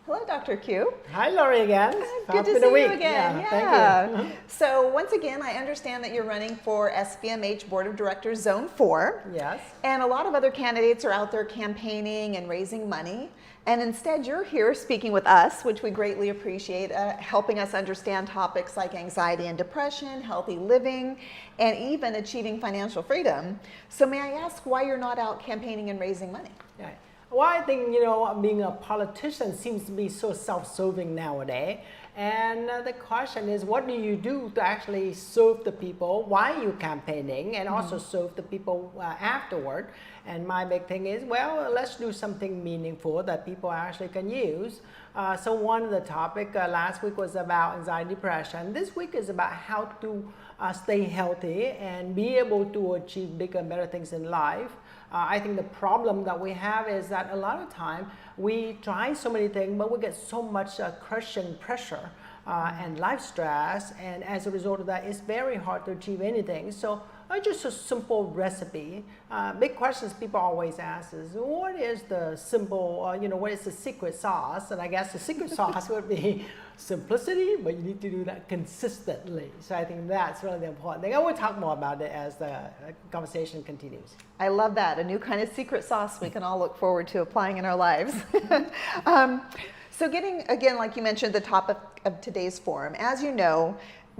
Hello, Dr. Q. Hi, Lori again. Good to Been see a week. you again. Thank you. So once again, I understand that you're running for SVMH Board of Directors Zone 4. Yes. And a lot of other candidates are out there campaigning and raising money. And instead, you're here speaking with us, which we greatly appreciate, helping us understand topics like anxiety and depression, healthy living, and even achieving financial freedom. So may I ask why you're not out campaigning and raising money? Yeah. Well, I think, being a politician seems to be so self-serving nowadays. And the question is, what do you do to actually serve the people while you're campaigning and also serve the people afterward? And my big thing is, well, let's do something meaningful that people actually can use. So one of the topic last week was about anxiety, depression. This week is about how to stay healthy and be able to achieve bigger and better things in life. I think the problem that we have is that a lot of time we try so many things, but we get so much crushing pressure and life stress, and as a result of that, it's very hard to achieve anything. So just a simple recipe. Big questions people always ask is, what is the simple, what is the secret sauce? And I guess the secret sauce would be simplicity, but you need to do that consistently. So I think that's really the important thing. I will talk more about it as the conversation continues. I love that, a new kind of secret sauce we can all look forward to applying in our lives. So getting, again, like you mentioned, the topic of today's forum, as you know,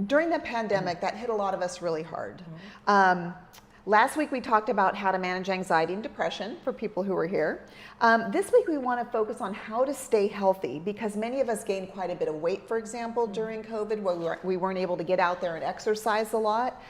during the pandemic, that hit a lot of us really hard. Last week we talked about how to manage anxiety and depression for people who were here. This week we want to focus on how to stay healthy, because many of us gained quite a bit of weight, for example, during COVID, where we weren't able to get out there and exercise a lot.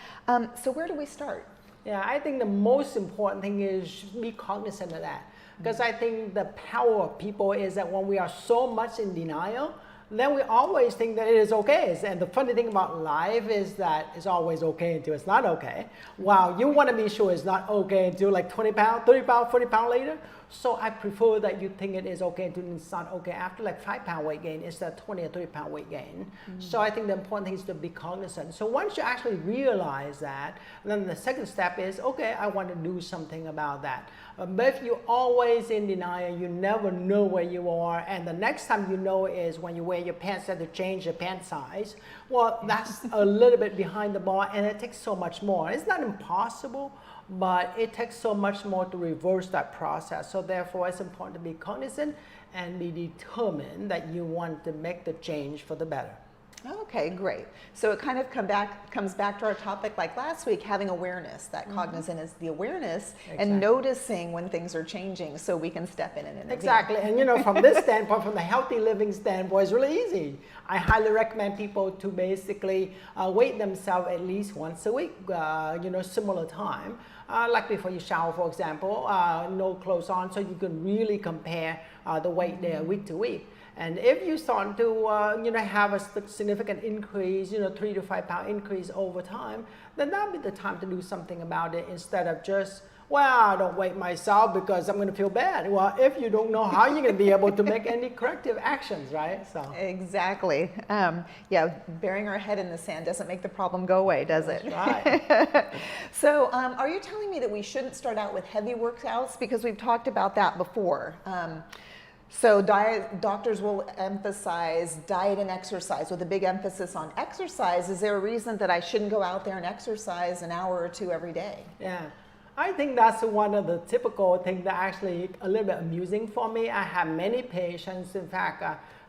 So where do we start? Yeah, I think the most important thing is be cognizant of that. Because I think the power of people is that when we are so much in denial, then we always think that it is okay. And the funny thing about life is that it's always okay until it's not okay. Wow, you want to be sure it's not okay until like 20 pounds, 30 pounds, 40 pounds later. So I prefer that you think it is okay until it's not okay after like 5 pound weight gain instead of 20 or 30 pound weight gain. So I think the important thing is to be cognizant. So once you actually realize that, then the second step is, okay, I want to do something about that. But if you're always in denial, you never know where you are, and the next time you know is when you wear your pants that to change your pant size. Well, that's a little bit behind the bar, and it takes so much more. It's not impossible, but it takes so much more to reverse that process. So therefore, it's important to be cognizant and be determined that you want to make the change for the better. Okay, great. So it kind of comes back to our topic like last week, having awareness. That cognizant is the awareness and noticing when things are changing so we can step in and intervene. Exactly. And from this standpoint, from the healthy living standpoint, it's really easy. I highly recommend people to basically weight themselves at least once a week, similar time. Like before you shower, for example, no clothes on, so you can really compare the weight there week to week. And if you start to have a significant increase, 3 to 5 pound increase over time, then that'll be the time to do something about it instead of just, well, I don't weight myself because I'm going to feel bad. Well, if you don't know how you're going to be able to make any corrective actions, right? So exactly. Yeah, burying our head in the sand doesn't make the problem go away, does it? That's right. So are you telling me that we shouldn't start out with heavy workouts? Because we've talked about that before. So doctors will emphasize diet and exercise with a big emphasis on exercise. Is there a reason that I shouldn't go out there and exercise an hour or two every day? Yeah, I think that's one of the typical things that actually a little bit amusing for me. I have many patients. In fact,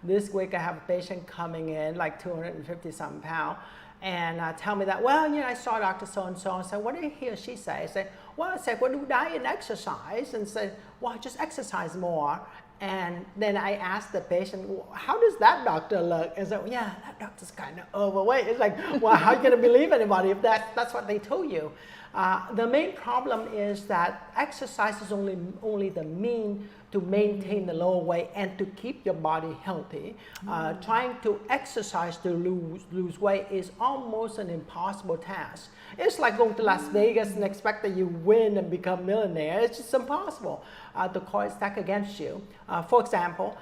this week I have a patient coming in like 250 something pounds. And tell me that, well, I saw Dr. So-and-so and said, what did he or she say? I said, well, do diet and exercise. And said, well, just exercise more. And then I asked the patient, well, how does that doctor look? And said, yeah, that doctor's kind of overweight. It's like, well, how are you going to believe anybody if that's what they told you? The main problem is that exercise is only the mean to maintain the lower weight and to keep your body healthy. Trying to exercise to lose weight is almost an impossible task. It's like going to Las Vegas and expect that you win and become millionaire. It's just impossible. The cards stack against you. For example,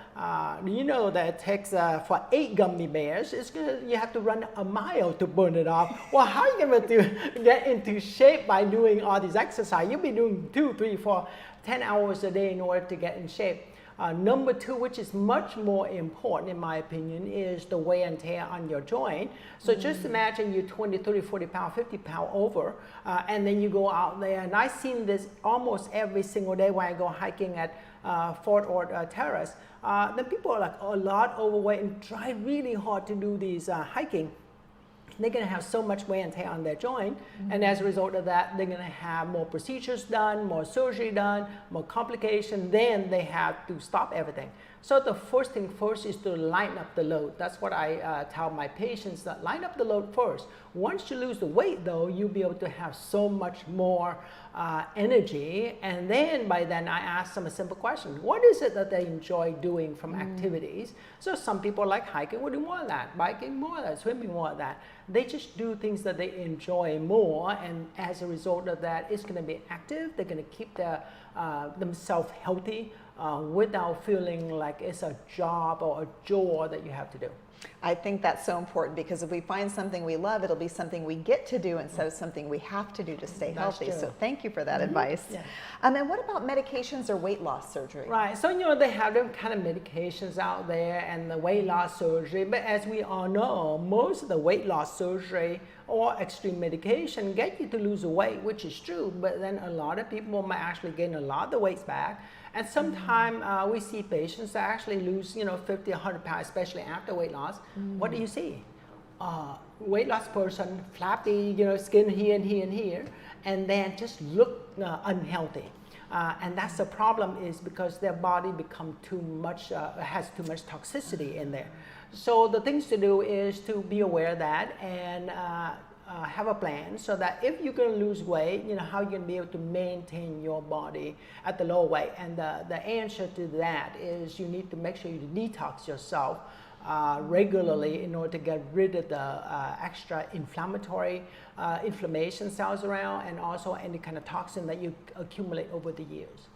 you know that it takes for 8 gummy bears, you have to run a mile to burn it off. Well, how are you going to get into shape by doing all these exercise? You'll be doing 2, 3, 4, 10 hours a day in order to get in shape. Number two, which is much more important in my opinion, is the wear and tear on your joint. So just imagine you're 20, 30, 40 pounds, 50 pounds over, and then you go out there, and I've seen this almost every single day when I go hiking at Fort Ord Terrace. Then people are like a lot overweight and try really hard to do these hiking. They're going to have so much wear and tear on their joint, and as a result of that, they're going to have more procedures done, more surgery done, more complications. Then they have to stop everything. So the first thing first is to line up the load. That's what I tell my patients, that line up the load first. Once you lose the weight though, you'll be able to have so much more energy, and then by then I ask them a simple question. What is it that they enjoy doing from activities? So some people like hiking, will do more of that, biking more of that, swimming more of that. They just do things that they enjoy more, and as a result of that, it's going to be active. They're going to keep themselves healthy without feeling like it's a job or a chore that you have to do. I think that's so important, because if we find something we love, it'll be something we get to do instead of something we have to do to stay healthy. True. So thank you for that advice. Yeah. And what about medications or weight loss surgery? Right, so they have them kind of medications out there and the weight loss surgery, but as we all know, most of the weight loss surgery or extreme medication get you to lose weight, which is true, but then a lot of people might actually gain a lot of the weight back. And sometimes we see patients that actually lose 50, 100 pounds, especially after weight loss. What do you see? Weight loss person, flappy, skin here and here and here, and then just look unhealthy. And that's the problem, is because their body become too much, has too much toxicity in there. So the things to do is to be aware of that and have a plan, so that if you're going to lose weight, how you're going to be able to maintain your body at the low weight. And the answer to that is you need to make sure you detox yourself regularly in order to get rid of the extra inflammatory inflammation cells around, and also any kind of toxin that you accumulate over the years.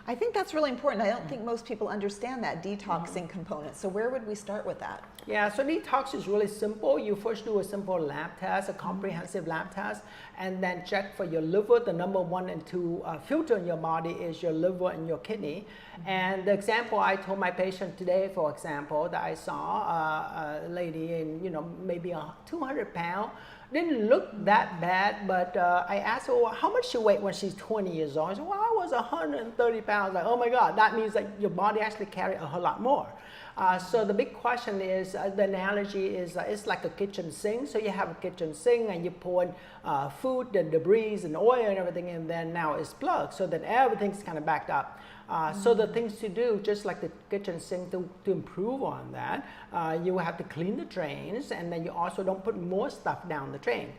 I think that's really important. I don't think most people understand that detoxing component. So where would we start with that? Yeah, so detox is really simple. You first do a simple lab test, a comprehensive lab test, and then check for your liver. The number 1 and 2 filter in your body is your liver and your kidney. And the example I told my patient today, for example, that I saw a lady in, maybe 200 pounds, didn't look that bad, but I asked her, well, how much she weighed when she's 20 years old? I said, well, I was 130 pounds. Like, oh my God, that means that your body actually carries a whole lot more. So the big question is, the analogy is, it's like a kitchen sink. So you have a kitchen sink and you pour in food and debris and oil and everything, and then now it's plugged, so that everything's kind of backed up. So the things to do, just like the kitchen sink, to improve on that, you have to clean the drains, and then you also don't put more stuff down the drain.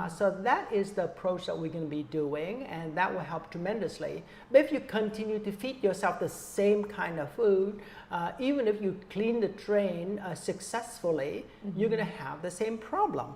So that is the approach that we're going to be doing, and that will help tremendously. But if you continue to feed yourself the same kind of food, even if you clean the drain successfully, you're going to have the same problem.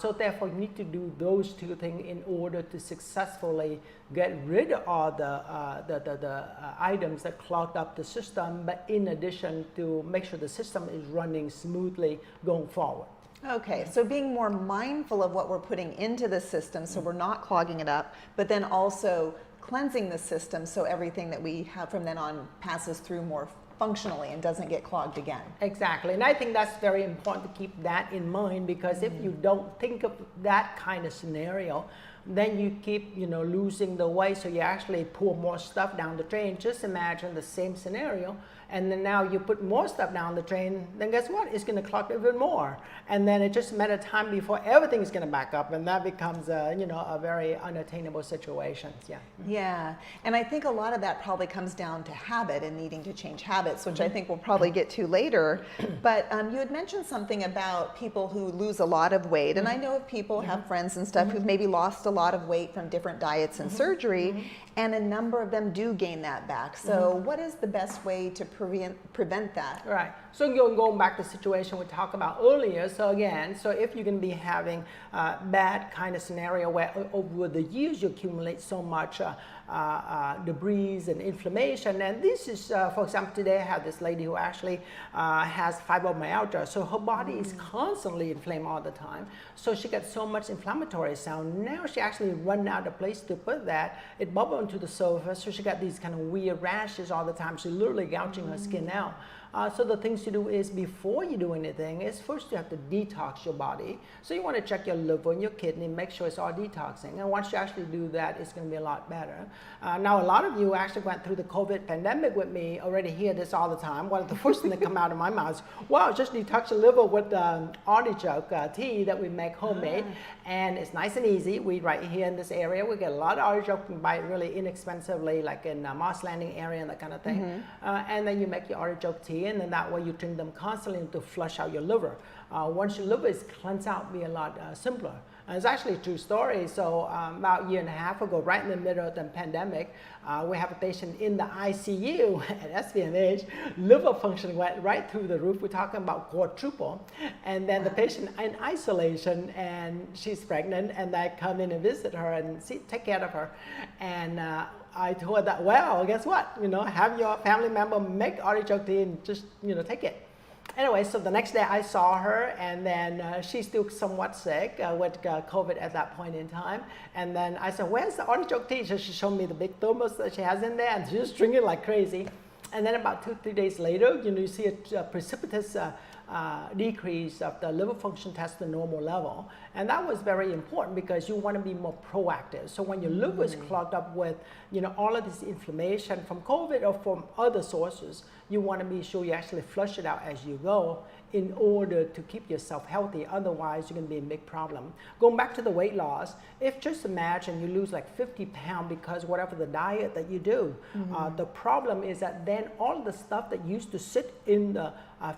So therefore, you need to do those two things in order to successfully get rid of all the items that clogged up the system, but in addition to make sure the system is running smoothly going forward. Okay, so being more mindful of what we're putting into the system so we're not clogging it up, but then also cleansing the system so everything that we have from then on passes through more functionally and doesn't get clogged again. Exactly, and I think that's very important to keep that in mind, because if you don't think of that kind of scenario, then you keep losing the weight, so you actually pour more stuff down the drain. Just imagine the same scenario, and then now you put more stuff down the drain, then guess what? It's going to clog even more, and then it's just a matter of time before everything is going to back up, and that becomes a very unattainable situation. Yeah, and I think a lot of that probably comes down to habit and needing to change habits, which I think we'll probably get to later. But you had mentioned something about people who lose a lot of weight, and I know of people, have friends and stuff, who've maybe lost a lot of weight from different diets and surgery, and a number of them do gain that back. So what is the best way to prevent that? Right. So going back to the situation we talked about earlier, so again, so if you're going to be having a bad kind of scenario where over the years you accumulate so much debris and inflammation. And this is, for example, today I have this lady who actually has fibromyalgia, so her body is constantly inflamed all the time. So she gets so much inflammatory cell. Now she actually run out of place to put that. It bubbled into the surface, so she got these kind of weird rashes all the time. She's literally gouging her skin out. So the things to do is, before you do anything, is first you have to detox your body. So you want to check your liver and your kidney, make sure it's all detoxing. And once you actually do that, it's going to be a lot better. Now, a lot of you actually went through the COVID pandemic with me, already hear this all the time. One of the first things that come out of my mouth is, well, just detox your liver with artichoke tea that we make homemade. And it's nice and easy. We, right here in this area, we get a lot of artichoke. You can buy it really inexpensively, like in Moss Landing area and that kind of thing. And then you make your artichoke tea, and then that way you drink them constantly to flush out your liver. Once your liver is cleansed out, it'll be a lot simpler. And it's actually a true story. So about a year and a half ago, right in the middle of the pandemic, we have a patient in the ICU at SVMH. Liver function went right through the roof. We're talking about quadruple. And then the patient in isolation, and she's pregnant, and I come in and visit her and take care of her. And I told her that, well, guess what? Have your family member make artichoke tea and just, take it. Anyway, so the next day I saw her, and then she's still somewhat sick with COVID at that point in time. And then I said, where's the artichoke tea? So she showed me the big thermos that she has in there, and she's just drinking like crazy. And then about 2-3 days later, you see a precipitous decrease of the liver function test to normal level. And that was very important because you want to be more proactive. So when your liver is clogged up with all of this inflammation from COVID or from other sources, you want to be sure you actually flush it out as you go in order to keep yourself healthy. Otherwise, you're going to be a big problem. Going back to the weight loss, if just imagine you lose like 50 pounds because whatever the diet that you do, the problem is that then all the stuff that used to sit in the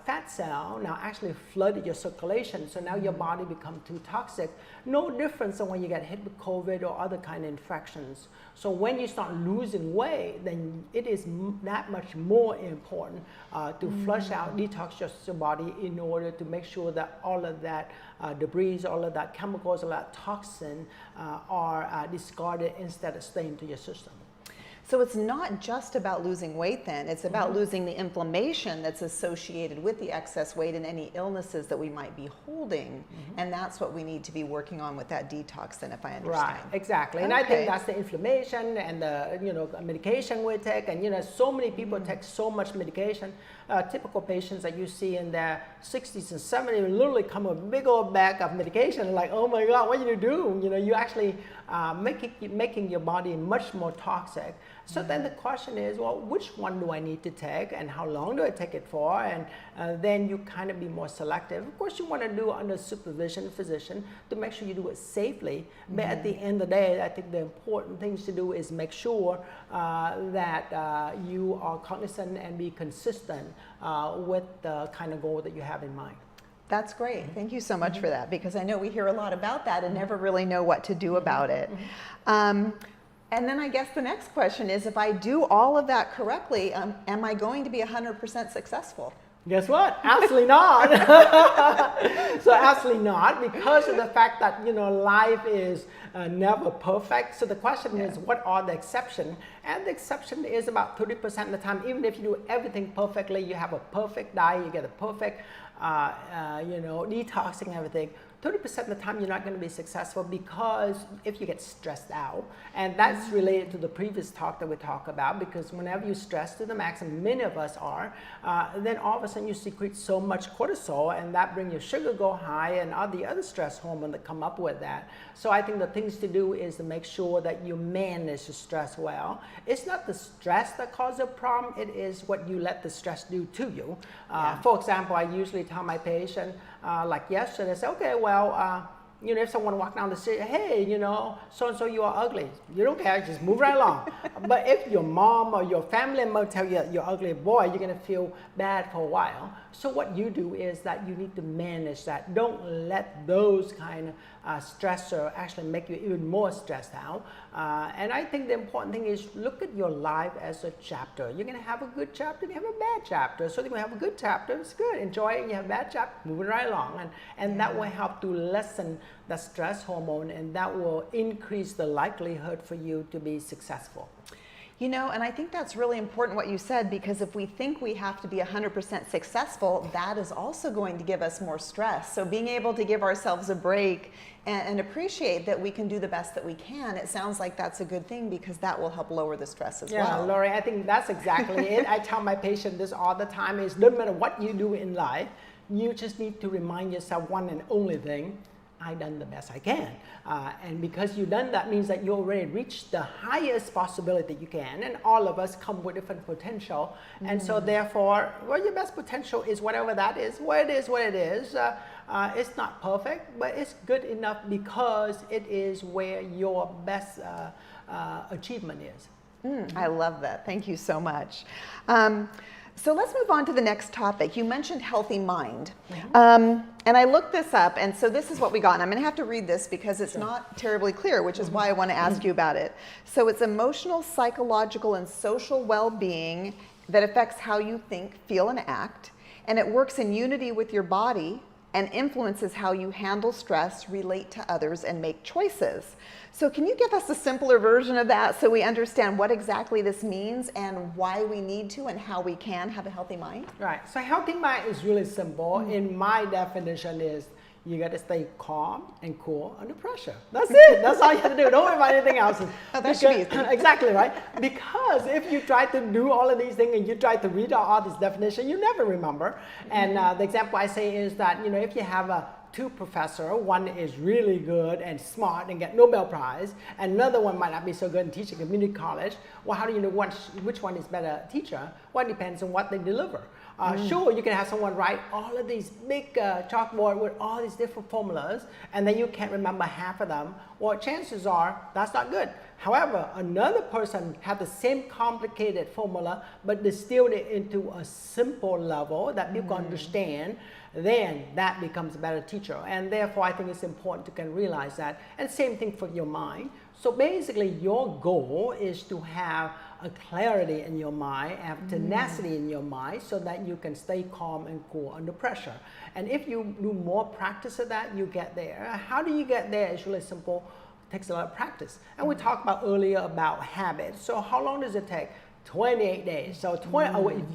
fat cell now actually flooded your circulation. So now your body becomes too toxic. No difference than when you get hit with COVID or other kind of infections. So when you start losing weight, then it is that much more important to flush out, detox your body in order to make sure that all of that debris, all of that chemicals, all that toxin are discarded instead of staying to your system. So it's not just about losing weight then, it's about losing the inflammation that's associated with the excess weight and any illnesses that we might be holding. And that's what we need to be working on with that detox then, if I understand. Right, exactly. And I think that's the inflammation and the medication we take. And so many people take so much medication. Typical patients that you see in their 60s and 70s literally come with a big old bag of medication, like, oh my God, what are you doing? You actually making your body much more toxic. So then the question is, well, which one do I need to take, and how long do I take it for? And then you kind of be more selective. Of course, you want to do it under supervision, physician, to make sure you do it safely. But at the end of the day, I think the important things to do is make sure that you are cognizant and be consistent with the kind of goal that you have in mind. That's great. Thank you so much for that, because I know we hear a lot about that and never really know what to do about it. And then I guess the next question is, if I do all of that correctly, am I going to be 100% successful? Guess what? Absolutely not. So absolutely not, because of the fact that life is never perfect. So the question is, what are the exceptions? And the exception is about 30% of the time. Even if you do everything perfectly, you have a perfect diet, you get a perfect detoxing everything, 30% of the time you're not going to be successful, because if you get stressed out, and that's related to the previous talk that we talked about, because whenever you stress to the max, and many of us are, then all of a sudden you secrete so much cortisol, and that brings your sugar go high and all the other stress hormones that come up with that. So I think the things to do is to make sure that you manage the stress well. It's not the stress that causes a problem, it is what you let the stress do to you. For example, I usually tell my patient, like yesterday, I say, okay, well, if someone walk down the street, hey, so-and-so, you are ugly. You don't care, just move right along. But if your mom or your family member tell you you're ugly boy, you're going to feel bad for a while. So what you do is that you need to manage that. Don't let those kind of stressor actually make you even more stressed out. And I think the important thing is, look at your life as a chapter. You're going to have a good chapter, you have a bad chapter. So you're going to have a good chapter, it's good, enjoy it. You have a bad chapter, moving right along. And that will help to lessen the stress hormone, and that will increase the likelihood for you to be successful. You know, and I think that's really important what you said, because if we think we have to be 100% successful, that is also going to give us more stress. So being able to give ourselves a break and appreciate that we can do the best that we can, it sounds like that's a good thing, because that will help lower the stress as well. Yeah, Lori, I think that's exactly it. I tell my patient this all the time, is no matter what you do in life, you just need to remind yourself one and only thing: I done the best I can. And because you done that means that you already reached the highest possibility you can, and all of us come with different potential. And so therefore, well, your best potential is whatever that is. Well, it is what it is. It's not perfect, but it's good enough because it is where your best achievement is. I love that. Thank you so much. So let's move on to the next topic. You mentioned healthy mind. And I looked this up, and so this is what we got. And I'm going to have to read this because it's not terribly clear, which is why I want to ask you about it. So it's emotional, psychological, and social well-being that affects how you think, feel, and act. And it works in unity with your body and influences how you handle stress, relate to others, and make choices. So can you give us a simpler version of that so we understand what exactly this means and why we need to and how we can have a healthy mind? Right. So healthy mind is really simple. In my definition is you got to stay calm and cool under pressure. That's it. That's all you have to do. Don't worry about anything else. Oh, that should be easy. Exactly, right? Because if you try to do all of these things and you try to read out all this definition, you never remember. And the example I say is that, you know, if you have two professors, one is really good and smart and get Nobel Prize, and another one might not be so good in teaching community college, well, how do you know which one is better teacher? Well, it depends on what they deliver. Sure, you can have someone write all of these big chalkboard with all these different formulas, and then you can't remember half of them. Well, chances are that's not good. However, another person had the same complicated formula, but distilled it into a simple level that people understand, then that becomes a better teacher. And therefore, I think it's important to can realize that. And same thing for your mind. So basically, your goal is to have a clarity in your mind, have tenacity in your mind, so that you can stay calm and cool under pressure. And if you do more practice of that, you get there. How do you get there? It's really simple. It takes a lot of practice. And we talked about earlier about habits. So how long does it take? 28 days. So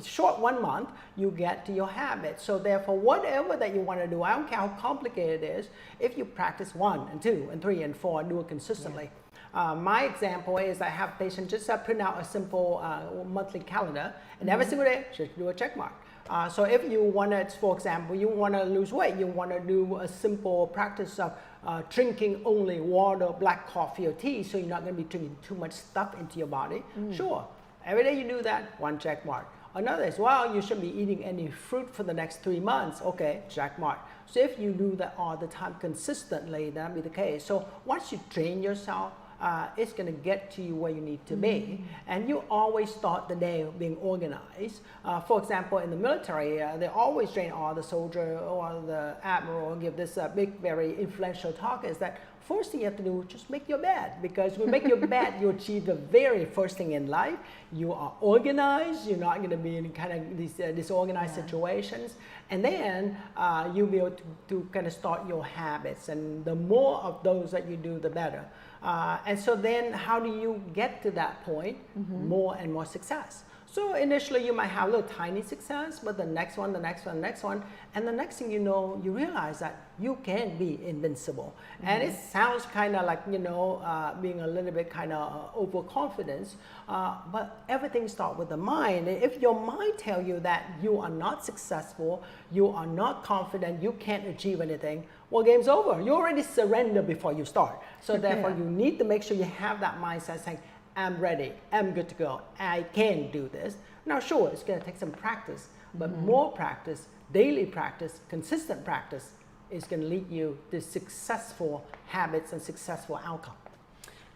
short 1 month, you get to your habit. So therefore, whatever that you want to do, I don't care how complicated it is, if you practice 1 and 2 and 3 and 4 and do it consistently. My example is I have patients just print out a simple monthly calendar, and every single day just do a check mark. So if you want to, for example, you want to lose weight, you want to do a simple practice of drinking only water, black coffee, or tea, so you're not going to be drinking too much stuff into your body. Sure. Every day you do that, 1 check mark. Another is, well, you shouldn't be eating any fruit for the next 3 months. Okay, check mark. So if you do that all the time consistently, that'll be the case. So once you train yourself, it's going to get to you where you need to be. And you always start the day being organized. For example, in the military, they always train all the soldier or the admiral, give this big, very influential talk, is that first thing you have to do is just make your bed, because when you make your bed, you achieve the very first thing in life. You are organized. You're not going to be in kind of these disorganized situations. And then you'll be able to kind of start your habits. And the more of those that you do, the better. And so then how do you get to that point? More and more success. So initially you might have a little tiny success, but the next one, the next one, the next one, and the next thing you know, you realize that you can be invincible. And it sounds kind of like, you know, being a little bit kind of overconfidence, but everything starts with the mind. If your mind tells you that you are not successful, you are not confident, you can't achieve anything, well, game's over. You already surrender before you start. So therefore, you need to make sure you have that mindset saying, I'm ready, I'm good to go, I can do this. Now, sure, it's going to take some practice, but more practice, daily practice, consistent practice is going to lead you to successful habits and successful outcome.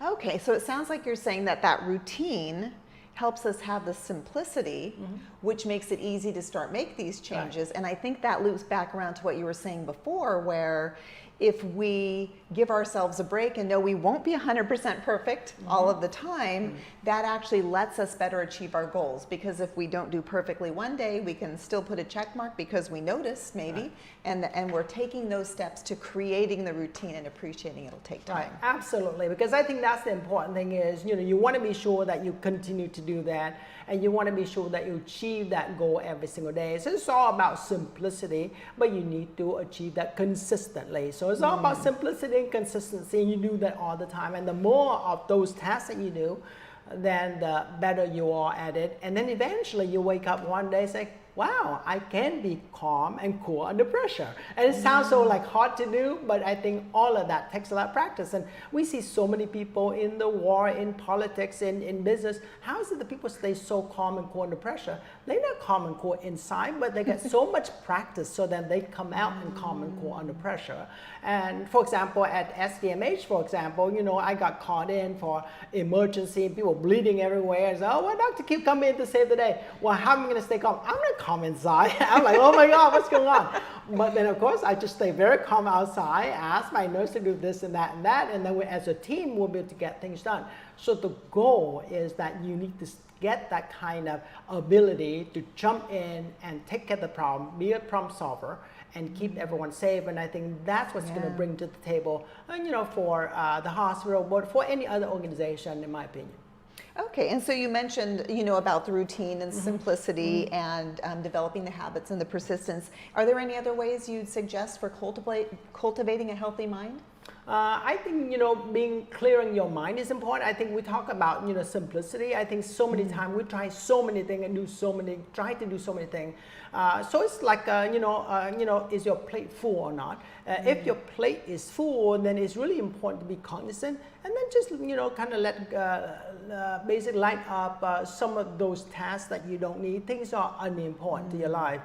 Okay, so it sounds like you're saying that that routine helps us have the simplicity which makes it easy to start make these changes. And I think that loops back around to what you were saying before, where if we give ourselves a break and know we won't be 100% perfect all of the time, that actually lets us better achieve our goals. Because if we don't do perfectly one day, we can still put a check mark because we noticed maybe, and we're taking those steps to creating the routine and appreciating it'll take time. Right, absolutely, because I think that's the important thing is, you want to be sure that you continue to do that, and you want to be sure that you achieve that goal every single day. So it's all about simplicity, but you need to achieve that consistently. So it's all about simplicity and consistency, and you do that all the time. And the more of those tasks that you do, then the better you are at it. And then eventually you wake up one day and say, wow, I can be calm and cool under pressure. And it sounds so like hard to do, but I think all of that takes a lot of practice. And we see so many people in the war, in politics, in business. How is it that people stay so calm and cool under pressure? They're not calm and cool inside, but they get so much practice so that they come out and calm and cool under pressure. And for example, at SDMH, for example, I got called in for emergency, people bleeding everywhere. And so, oh, well, doctor, keep coming in to save the day. Well, how am I going to stay calm? I'm not calm inside. I'm like, oh my God, what's going on? But then of course, I just stay very calm outside, ask my nurse to do this and that, and then we, as a team, we'll be able to get things done. So the goal is that you need to get that kind of ability to jump in and take care of the problem, be a problem solver, and keep everyone safe. And I think that's what's going to bring to the table, for the hospital, but for any other organization, in my opinion. Okay, and so you mentioned, about the routine and simplicity and developing the habits and the persistence. Are there any other ways you'd suggest for cultivating a healthy mind? I think, being clear in your mind is important. I think we talk about, simplicity. I think so many times we try so many things and try to do so many things. So it's like, is your plate full or not? If your plate is full, then it's really important to be cognizant and then just, kind of let basically line up some of those tasks that you don't need. Things are unimportant to your life.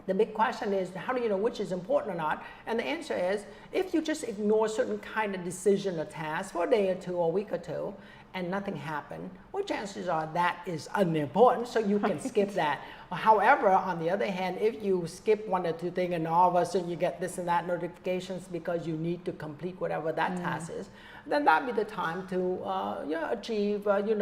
The big question is, how do you know which is important or not? And the answer is, if you just ignore certain kind of decision or task for a day or two or a week or two, and nothing happened, well, chances are that is unimportant, so you can skip that. However, on the other hand, if you skip one or two things and all of a sudden you get this and that notifications because you need to complete whatever that task is, then that'd be the time to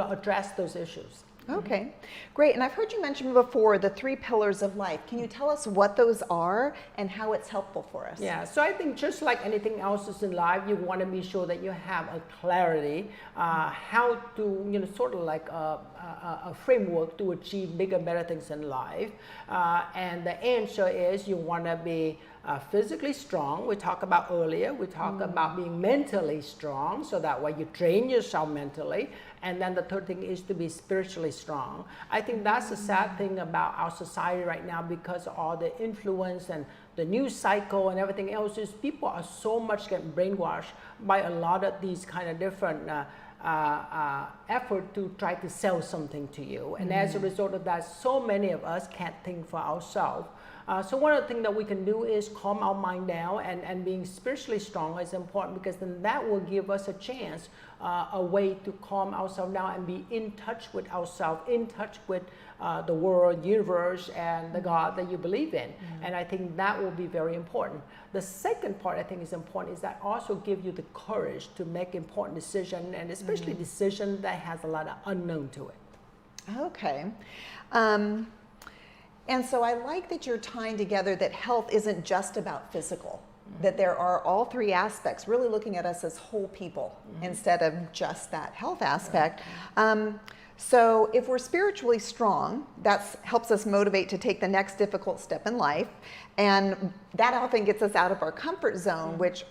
address those issues. Okay, great. And I've heard you mention before the 3 pillars of life. Can you tell us what those are and how it's helpful for us? Yeah, so I think just like anything else in life, you want to be sure that you have a clarity, how to, sort of like a framework to achieve bigger, better things in life. And the answer is you want to be physically strong. We talked about earlier. We talked about being mentally strong, so that way you train yourself mentally. And then the third thing is to be spiritually strong. I think that's the sad thing about our society right now, because of all the influence and the news cycle and everything else, is people are so much getting brainwashed by a lot of these kind of different effort to try to sell something to you. And as a result of that, so many of us can't think for ourselves. So one of the things that we can do is calm our mind down, and being spiritually strong is important, because then that will give us a chance, a way to calm ourselves down and be in touch with ourselves, in touch with the world, universe, and the God that you believe in. And I think that will be very important. The second part I think is important is that also give you the courage to make important decisions, and especially decisions that has a lot of unknown to it. Okay. And so I like that you're tying together that health isn't just about physical, that there are all 3 aspects, really looking at us as whole people instead of just that health aspect. So if we're spiritually strong, that helps us motivate to take the next difficult step in life. And that often gets us out of our comfort zone, which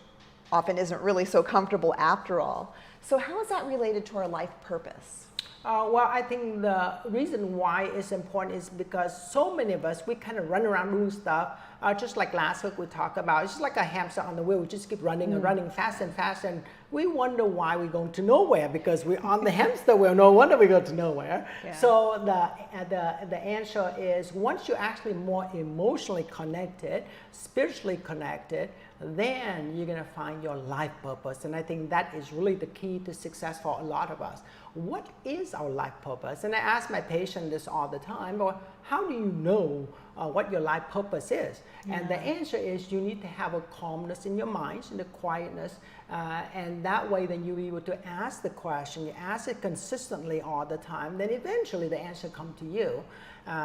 often isn't really so comfortable after all. So how is that related to our life purpose? Well, I think the reason why it's important is because so many of us, we kind of run around doing stuff, just like last week we talked about, it's just like a hamster on the wheel. We just keep running and running fast and fast, and we wonder why we're going to nowhere, because we're on the hamster wheel. No wonder we go to nowhere. Yeah. So the answer is, once you're actually more emotionally connected, spiritually connected, then you're going to find your life purpose. And I think that is really the key to success for a lot of us. What is our life purpose? And I ask my patient this all the time, or how do you know what your life purpose is? And the answer is you need to have a calmness in your mind, and the quietness, and that way then you're able to ask the question, you ask it consistently all the time, then eventually the answer comes to you.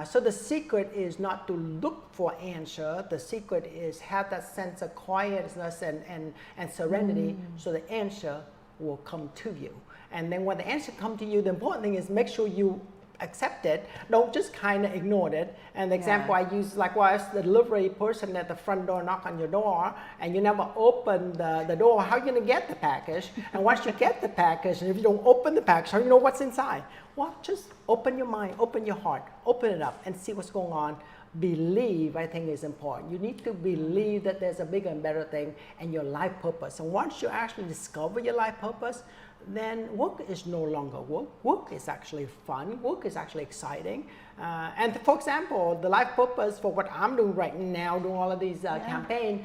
So the secret is not to look for answer, the secret is have that sense of quietness and serenity, so the answer will come to you. And then when the answer comes to you, the important thing is make sure you accept it, don't just kind of ignore it. And the example I use likewise, the delivery person at the front door knock on your door and you never open the door, how are you going to get the package? And once you get the package, and if you don't open the package, how do you know what's inside? Well, just open your mind, open your heart, open it up and see what's going on. Believe, I think, is important. You need to believe that there's a bigger and better thing and your life purpose. And once you actually discover your life purpose, then work is no longer work. Work is actually fun. Work is actually exciting. And for example, the life purpose for what I'm doing right now, doing all of these campaigns,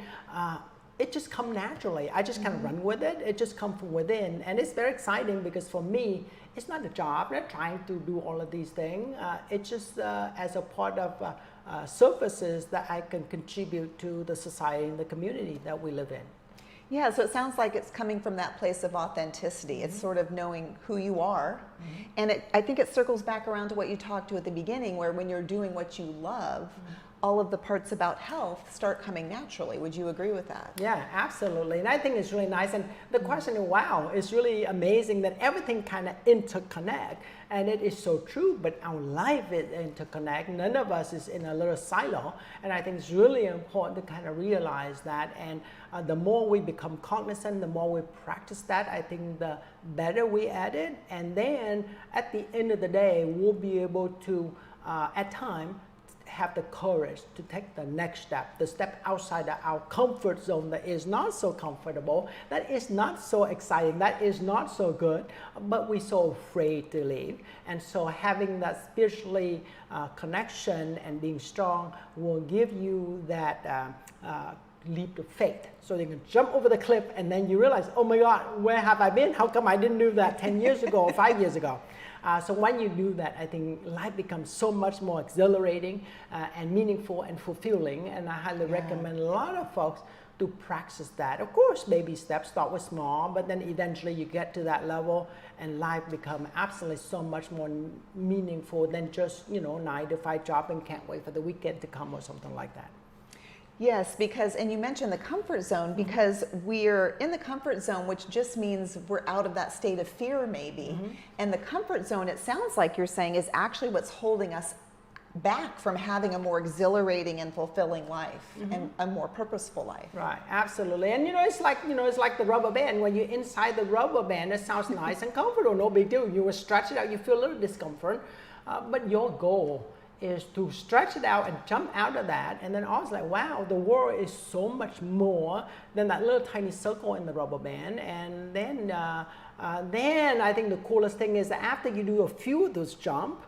it just comes naturally. I just kind of run with it. It just comes from within. And it's very exciting because for me, it's not a job. I'm not trying to do all of these things. It's just as a part of services that I can contribute to the society and the community that we live in. Yeah, so it sounds like it's coming from that place of authenticity. It's sort of knowing who you are. And I think it circles back around to what you talked to at the beginning, where when you're doing what you love, all of the parts about health start coming naturally. Would you agree with that? Yeah, absolutely. And I think it's really nice. And the question is, wow, it's really amazing that everything kind of interconnect. And it is so true, but our life is interconnect. None of us is in a little silo. And I think it's really important to kind of realize that. And the more we become cognizant, the more we practice that, I think the better we at it. And then at the end of the day, we'll be able to, at times, have the courage to take the next step, the step outside of our comfort zone that is not so comfortable, that is not so exciting, that is not so good, but we're so afraid to leave. And so having that spiritually connection and being strong will give you that leap of faith. So you can jump over the cliff and then you realize, oh my God, where have I been? How come I didn't do that 10 years ago or 5 years ago? So when you do that, I think life becomes so much more exhilarating and meaningful and fulfilling. And I highly recommend a lot of folks to practice that. Of course, baby steps, start with small, but then eventually you get to that level and life becomes absolutely so much more meaningful than just, 9 to 5 job and can't wait for the weekend to come or something like that. Yes, because, and you mentioned the comfort zone, because we're in the comfort zone, which just means we're out of that state of fear maybe. And the comfort zone, it sounds like you're saying, is actually what's holding us back from having a more exhilarating and fulfilling life and a more purposeful life. Right, absolutely. And it's like the rubber band. When you're inside the rubber band, it sounds nice and comfortable, no big deal. You will stretch it out, you feel a little discomfort, but your goal is to stretch it out and jump out of that, and then also like, wow, the world is so much more than that little tiny circle in the rubber band. And then I think the coolest thing is that after you do a few of those jumps,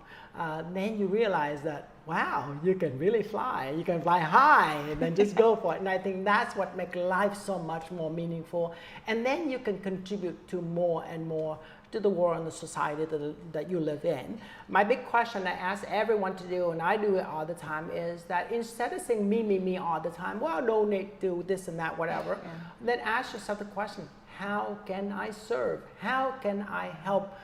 then you realize that, wow, you can really fly. You can fly high and then just go for it. And I think that's what makes life so much more meaningful. And then you can contribute to more and more to the world and the society that you live in. My big question I ask everyone to do, and I do it all the time, is that instead of saying me all the time, well, donate to this and that, whatever, then ask yourself the question, how can I serve? How can I help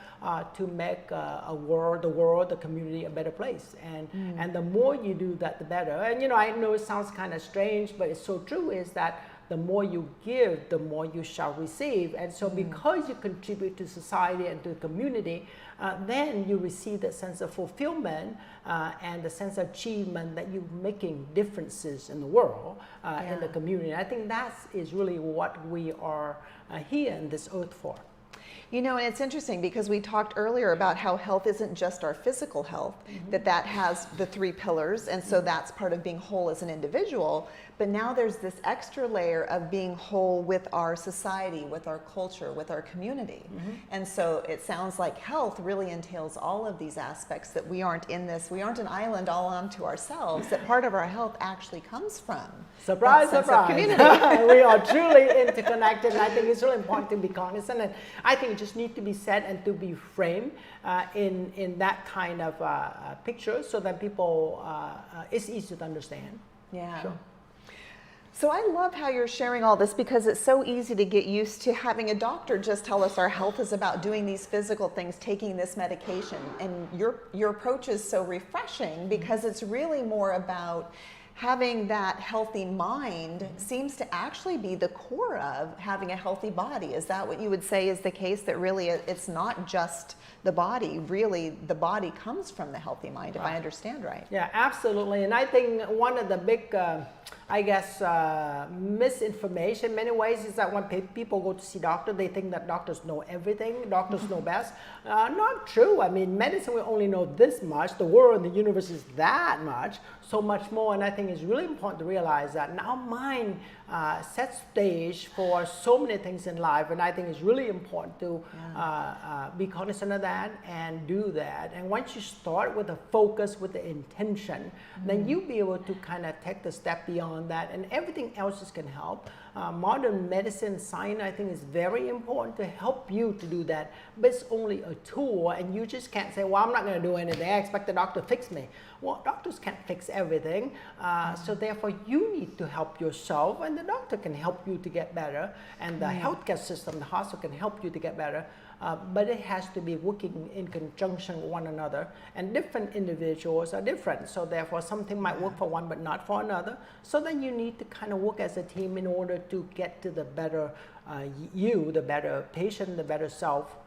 to make the world, the community a better place? And the more you do that, the better. And I know it sounds kind of strange, but it's so true, is that the more you give, the more you shall receive. And so because you contribute to society and to the community, then you receive that sense of fulfillment and the sense of achievement that you're making differences in the world, in the community. I think that is really what we are here in this earth for. And it's interesting because we talked earlier about how health isn't just our physical health, that has the 3 pillars, and so that's part of being whole as an individual. But now there's this extra layer of being whole with our society, with our culture, with our community. And so it sounds like health really entails all of these aspects, that we aren't an island all onto ourselves, that part of our health actually comes from surprise, that sense of community. We are truly interconnected, and I think it's really important to be cognizant. And I think it just needs to be said and to be framed in that kind of picture, so that people, it's easy to understand. Yeah. Sure. So I love how you're sharing all this, because it's so easy to get used to having a doctor just tell us our health is about doing these physical things, taking this medication. And your approach is so refreshing, because it's really more about having that healthy mind seems to actually be the core of having a healthy body. Is that what you would say is the case, that really it's not just the body, really the body comes from the healthy mind, if I understand right? Yeah, absolutely. And I think one of the big, misinformation in many ways is that when people go to see doctors, they think that doctors know everything, doctors know best. Not true. I mean, medicine, we only know this much. The world and the universe is that much, so much more. And I think it's really important to realize that now mind sets stage for so many things in life. And I think it's really important to be cognizant of that and do that. And once you start with a focus, with the intention, then you'll be able to kind of take the step beyond that, and everything else is going to help. Modern medicine, science, I think is very important to help you to do that, but it's only a tool, and you just can't say, well, I'm not going to do anything, I expect the doctor to fix me. Well, doctors can't fix everything, so therefore you need to help yourself, and the doctor can help you to get better, and the healthcare system, the hospital can help you to get better. But it has to be working in conjunction with one another, and different individuals are different, so therefore something might work for one but not for another. So then you need to kind of work as a team in order to get to the better you, the better patient, the better self.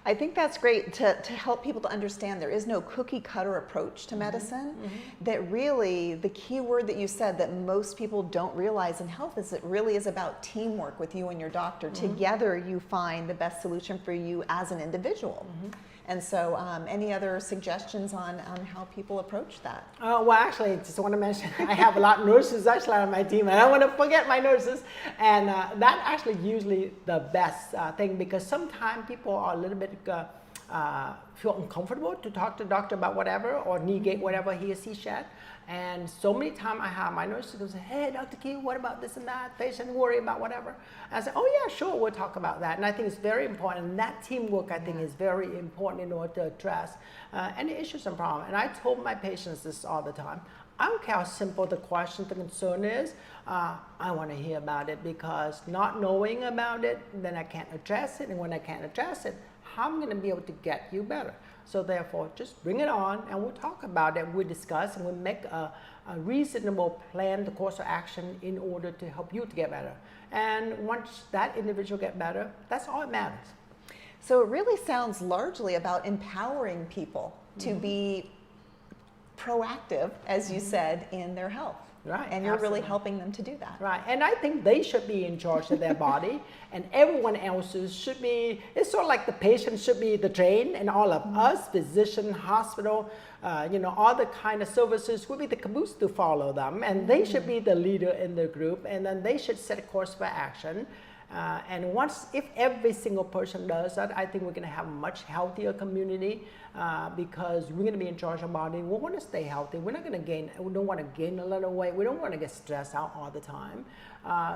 I think that's great to help people to understand there is no cookie cutter approach to medicine. That really, the key word that you said that most people don't realize in health is it really is about teamwork with you and your doctor. Together you find the best solution for you as an individual. And so any other suggestions on how people approach that? Well, actually, just want to mention, I have a lot of nurses actually on my team, and I want to forget my nurses. And that actually usually the best thing, because sometimes people are a little bit feel uncomfortable to talk to the doctor about whatever, or negate whatever he or she said. And so many times I have my nurses go say, hey, Dr. Q, what about this and that? Patient worry about whatever. I say, oh yeah, sure, we'll talk about that. And I think it's very important. And that teamwork, I think, is very important in order to address any issues and problems. And I told my patients this all the time. I don't care how simple the question, the concern is. I want to hear about it, because not knowing about it, then I can't address it. And when I can't address it, how am I going to be able to get you better? So therefore, just bring it on, and we'll talk about it, we'll discuss, and we'll make a reasonable plan, the course of action in order to help you to get better. And once that individual get better, that's all that matters. So it really sounds largely about empowering people to be proactive, as you said, in their health. Right, and you're really absolutely. helping them to do that. Right, and I think they should be in charge of their body, and everyone else's should be, it's sort of like the patient should be the train, and all of us, physician, hospital, all the kind of services will be the caboose to follow them, and they should be the leader in the group, and then they should set a course for action. And if every single person does that, I think we're going to have a much healthier community, because we're going to be in charge of our body. We want to stay healthy. We're not going to gain. We don't want to gain a lot of weight. We don't want to get stressed out all the time.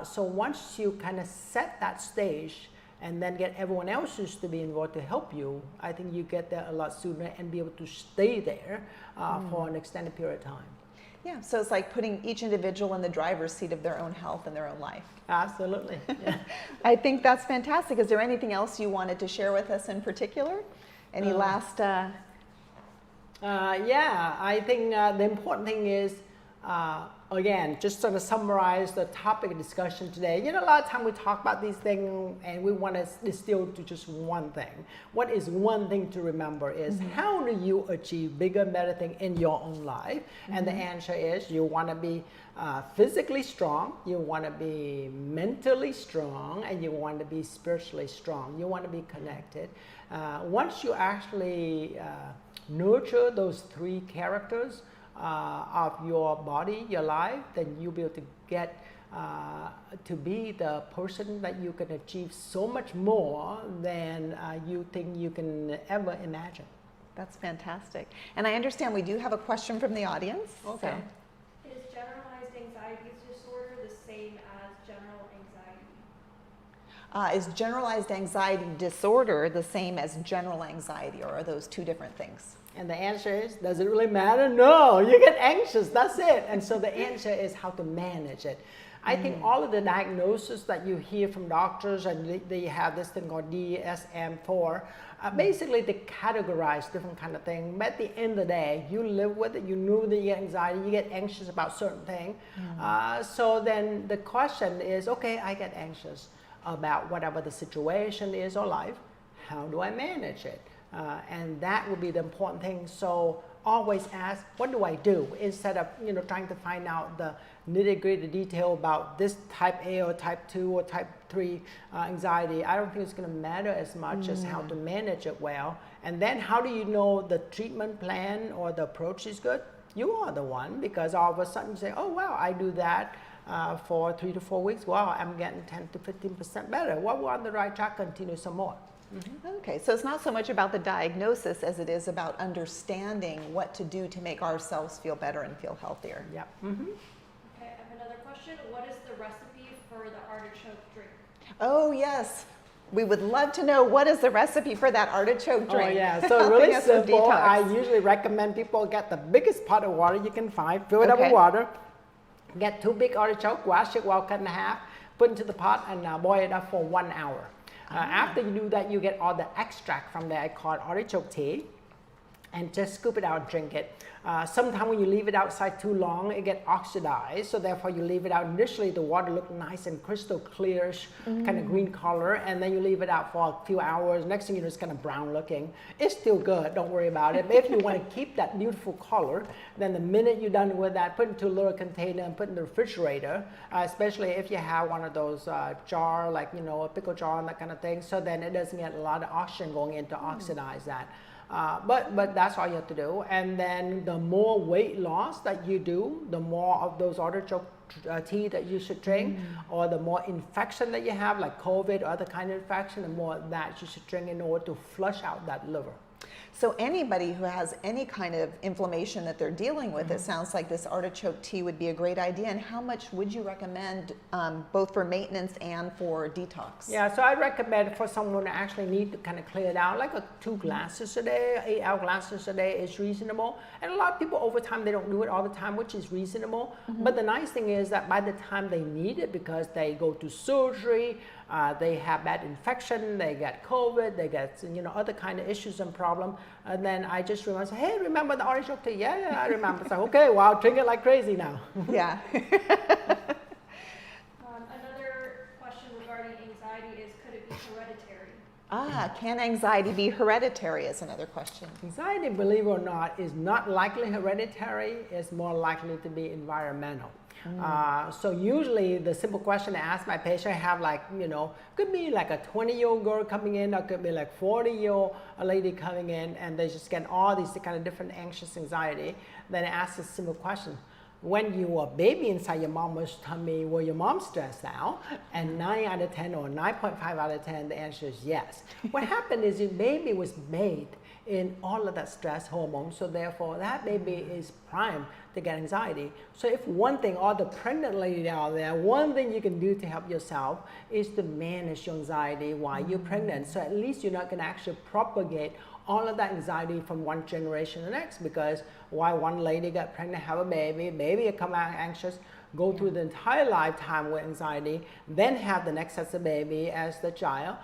So once you kind of set that stage, and then get everyone else to be involved to help you, I think you get there a lot sooner and be able to stay there for an extended period of time. Yeah, so it's like putting each individual in the driver's seat of their own health and their own life. Absolutely. Yeah. I think that's fantastic. Is there anything else you wanted to share with us in particular? Any last? Yeah, I think the important thing is, again, just sort of summarize the topic of discussion today. A lot of time we talk about these things and we want to distill to just one thing. What is one thing to remember is how do you achieve bigger and better things in your own life? And the answer is you want to be physically strong, you want to be mentally strong, and you want to be spiritually strong. You want to be connected. Once you actually nurture those three characters of your body, your life, then you'll be able to get to be the person that you can achieve so much more than you think you can ever imagine. That's fantastic. And I understand we do have a question from the audience. Okay. Is generalized anxiety disorder the same as general anxiety? Is generalized anxiety disorder the same as general anxiety, or are those two different things? And the answer is, does it really matter? No, you get anxious, that's it. And so the answer is how to manage it. I think all of the diagnoses that you hear from doctors, and they have this thing called DSM-4, basically they categorize different kind of things. But at the end of the day, you live with it, you know that you get anxiety, you get anxious about certain things. So then the question is, okay, I get anxious about whatever the situation is or life, how do I manage it? And that would be the important thing. So always ask, what do I do? Instead of trying to find out the nitty-gritty detail about this type A or type 2 or type 3 anxiety. I don't think it's going to matter as much as how to manage it well. And then how do you know the treatment plan or the approach is good? You are the one, because all of a sudden you say, oh wow, I do that for 3 to 4 weeks. Wow, I'm getting 10 to 15% better. Well, we're on the right track, continue some more. Okay, so it's not so much about the diagnosis as it is about understanding what to do to make ourselves feel better and feel healthier. Yep. Okay, I have another question. What is the recipe for the artichoke drink? Oh yes, we would love to know what is the recipe for that artichoke drink. Oh yeah, so Helping really us with simple. detox. I usually recommend people get the biggest pot of water you can find, fill it up Okay. with water, get 2 big artichoke, wash it well, cut in half, put into the pot and boil it up for 1 hour. After you do that, you get all the extract from there. I call it artichoke tea, and just scoop it out and drink it. Sometimes when you leave it outside too long, it gets oxidized, so therefore you leave it out. Initially the water looks nice and crystal clearish, kind of green color, and then you leave it out for a few hours. Next thing you know, it's kind of brown looking. It's still good, don't worry about it. But if you want to keep that beautiful color, then the minute you're done with that, put it into a little container and put it in the refrigerator, especially if you have one of those jar, like a pickle jar and that kind of thing, so then it doesn't get a lot of oxygen going in to oxidize that. But that's all you have to do. And then the more weight loss that you do, the more of those artichoke tea that you should drink, or the more infection that you have, like COVID or other kind of infection, the more of that you should drink in order to flush out that liver. So anybody who has any kind of inflammation that they're dealing with, it sounds like this artichoke tea would be a great idea. And how much would you recommend both for maintenance and for detox? Yeah, so I recommend for someone to actually need to kind of clear it out, like 2 glasses a day, 8 glasses a day is reasonable. And a lot of people over time, they don't do it all the time, which is reasonable. But the nice thing is that by the time they need it, because they go to surgery, they have bad infection, they get COVID, they get other kind of issues and problems. And then I just remember, hey, remember the artichoke tea? Yeah, I remember. So okay, well, I'll drink it like crazy now. Yeah. Another question regarding anxiety is, could it be hereditary? Can anxiety be hereditary is another question. Anxiety, believe it or not, is not likely hereditary. It's more likely to be environmental. So usually the simple question I ask my patient, I have could be like a 20-year-old girl coming in, or could be like 40-year-old lady coming in, and they just get all these kind of different anxious anxiety. Then I ask a simple question. When you were a baby inside your mama's tummy, were your mom stressed out? And 9 out of 10 or 9.5 out of 10, the answer is yes. What happened is your baby was made in all of that stress hormone, so therefore that baby is primed to get anxiety. So if one thing, all the pregnant lady out there, one thing you can do to help yourself is to manage your anxiety while you're pregnant. So at least you're not going to actually propagate all of that anxiety from one generation to the next, because why one lady got pregnant, have a baby come out anxious, go through the entire lifetime with anxiety, then have the next set of baby as the child,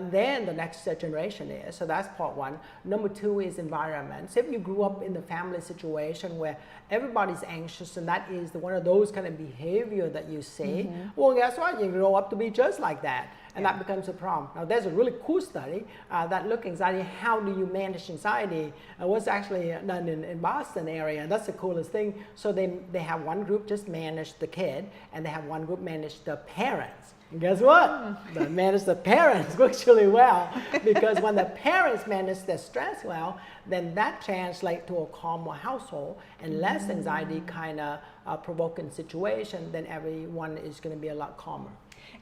then the next generation is. So that's part one. Number 2 is environment. So if you grew up in the family situation where everybody's anxious, and that is one of those kind of behavior that you see, well, guess what? You grow up to be just like that. And that becomes a problem. Now, there's a really cool study that look at anxiety. How do you manage anxiety? It was actually done in Boston area. That's the coolest thing. So they have one group just manage the kid, and they have one group manage the parents. And guess what? They manage the parents works really well, because when the parents manage their stress well, then that translates to a calmer household and less anxiety kind of provoking situation. Then everyone is going to be a lot calmer.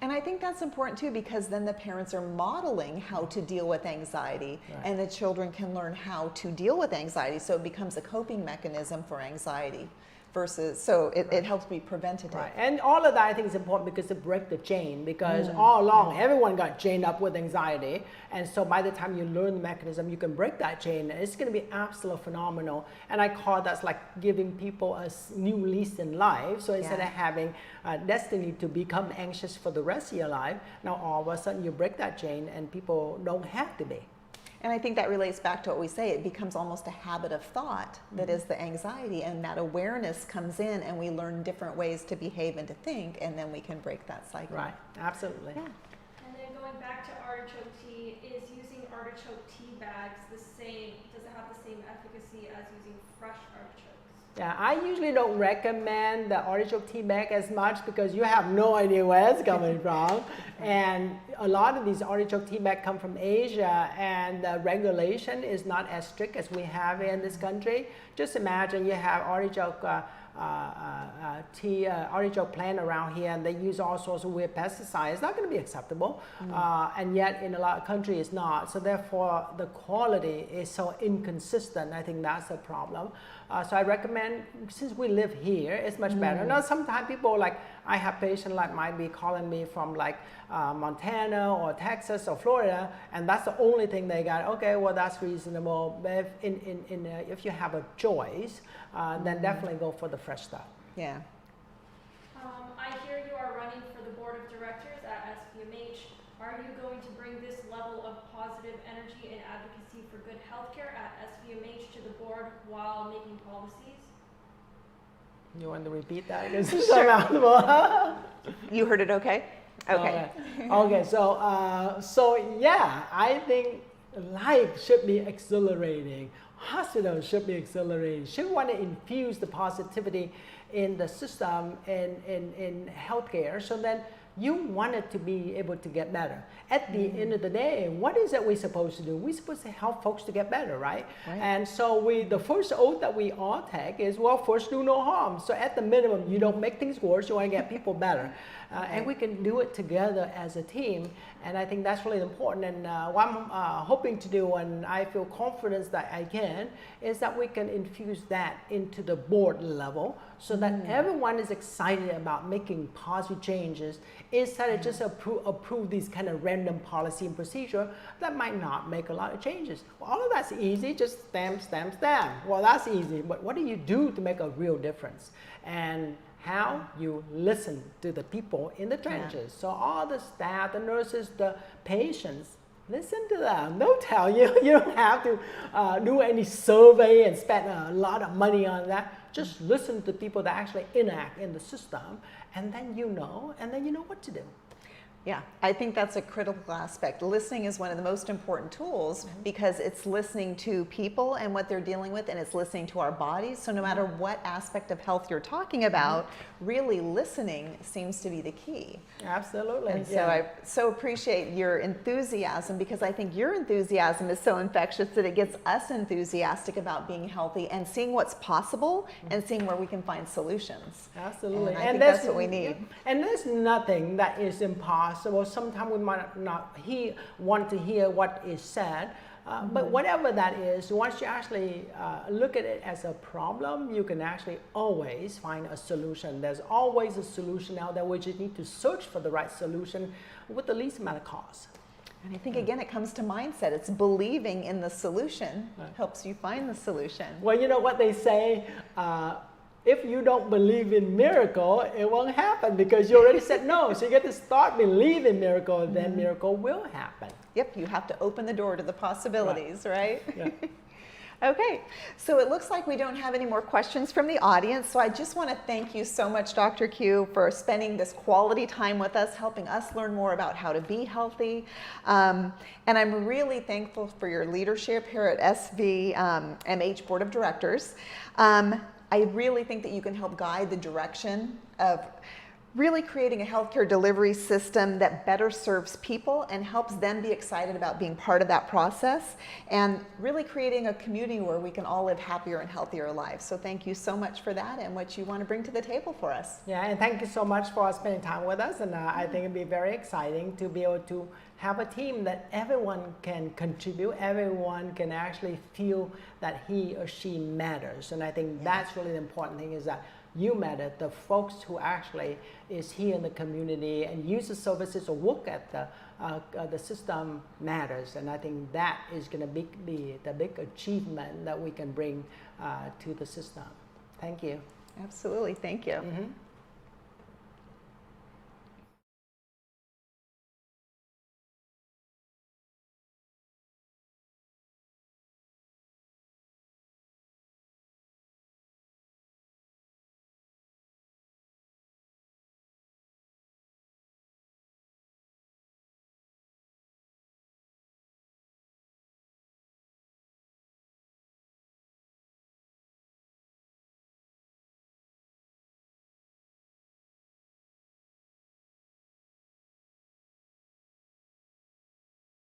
And I think that's important too, because then the parents are modeling how to deal with anxiety, and the children can learn how to deal with anxiety, so it becomes a coping mechanism for anxiety. versus, so it helps be preventative. Right, and all of that I think is important because it breaks the chain, because all along everyone got chained up with anxiety, and so by the time you learn the mechanism, you can break that chain, and it's going to be absolutely phenomenal. And I call that's like giving people a new lease in life. So instead of having a destiny to become anxious for the rest of your life, now all of a sudden you break that chain and people don't have to be. And I think that relates back to what we say, it becomes almost a habit of thought that is the anxiety, and that awareness comes in and we learn different ways to behave and to think, and then we can break that cycle. Right, absolutely. Yeah. And then going back to artichoke tea, is using artichoke tea bags the same, does it have the same efficacy as using fresh artichokes? Yeah, I usually don't recommend the artichoke tea bag as much because you have no idea where it's coming from. And a lot of these artichoke tea bags come from Asia, and the regulation is not as strict as we have in this country. Just imagine you have artichoke artichoke plant around here, and they use all sorts of weird pesticides. It's not going to be acceptable, and yet in a lot of countries it's not. So therefore the quality is so inconsistent. I think that's a problem. So I recommend, since we live here, it's much better. Now sometimes people, like I have patients like might be calling me from like Montana or Texas or Florida, and that's the only thing they got. Okay, well that's reasonable. But if you have a choice, then definitely go for the fresh stuff. Yeah. I hear you are running for the board of directors at SVMH. Are you going to bring this level of positive energy and advocacy for good healthcare at SVMH to the board while making policies? You want to repeat that? Because it's so mouthful. You heard it okay? Okay. Okay, so yeah, I think life should be exhilarating. Hospitals should be exhilarating. Should want to infuse the positivity in the system, in healthcare, so that you want it to be able to get better. At the end of the day, what is it we're supposed to do? We're supposed to help folks to get better, right? And so the first oath that we all take is, well, first do no harm. So at the minimum, you don't make things worse, you want to get people better. And we can do it together as a team. And I think that's really important. And what I'm hoping to do, and I feel confidence that I can, is that we can infuse that into the board level so that everyone is excited about making positive changes instead of just approve these kind of random policy and procedure that might not make a lot of changes. Well, all of that's easy, just stamp, stamp, stamp. Well, that's easy, but what do you do to make a real difference? And how you listen to the people in the trenches. So all the staff, the nurses, the patients, listen to them. They'll tell you. You don't have to do any survey and spend a lot of money on that. Just listen to people that actually enact in the system, and then you know what to do. Yeah, I think that's a critical aspect. Listening is one of the most important tools because it's listening to people and what they're dealing with, and it's listening to our bodies. So no matter what aspect of health you're talking about, really listening seems to be the key. Absolutely. And so I so appreciate your enthusiasm, because I think your enthusiasm is so infectious that it gets us enthusiastic about being healthy and seeing what's possible and seeing where we can find solutions. Absolutely. And I think that's what we need. And there's nothing that is impossible. Sometimes we might not want to hear what is said, but whatever that is, once you actually look at it as a problem, you can actually always find a solution. There's always a solution out there. We just need to search for the right solution with the least amount of cost. And I think, again, it comes to mindset. It's believing in the solution helps you find the solution. Well, you know what they say, if you don't believe in miracle, it won't happen because you already said no. So you get to start believing miracle, then miracle will happen. Yep, you have to open the door to the possibilities, right? Yeah. Okay, so it looks like we don't have any more questions from the audience. So I just want to thank you so much, Dr. Q, for spending this quality time with us, helping us learn more about how to be healthy. And I'm really thankful for your leadership here at SVMH Board of Directors. I really think that you can help guide the direction of really creating a healthcare delivery system that better serves people and helps them be excited about being part of that process, and really creating a community where we can all live happier and healthier lives. So thank you so much for that and what you want to bring to the table for us. Yeah, and thank you so much for spending time with us. And I think it'd be very exciting to be able to have a team that everyone can contribute, everyone can actually feel that he or she matters. And I think that's really the important thing, is that you matter, the folks who actually is here in the community and use the services or work at the system matters. And I think that is going to be the big achievement that we can bring to the system. Thank you. Absolutely. Thank you. Mhm.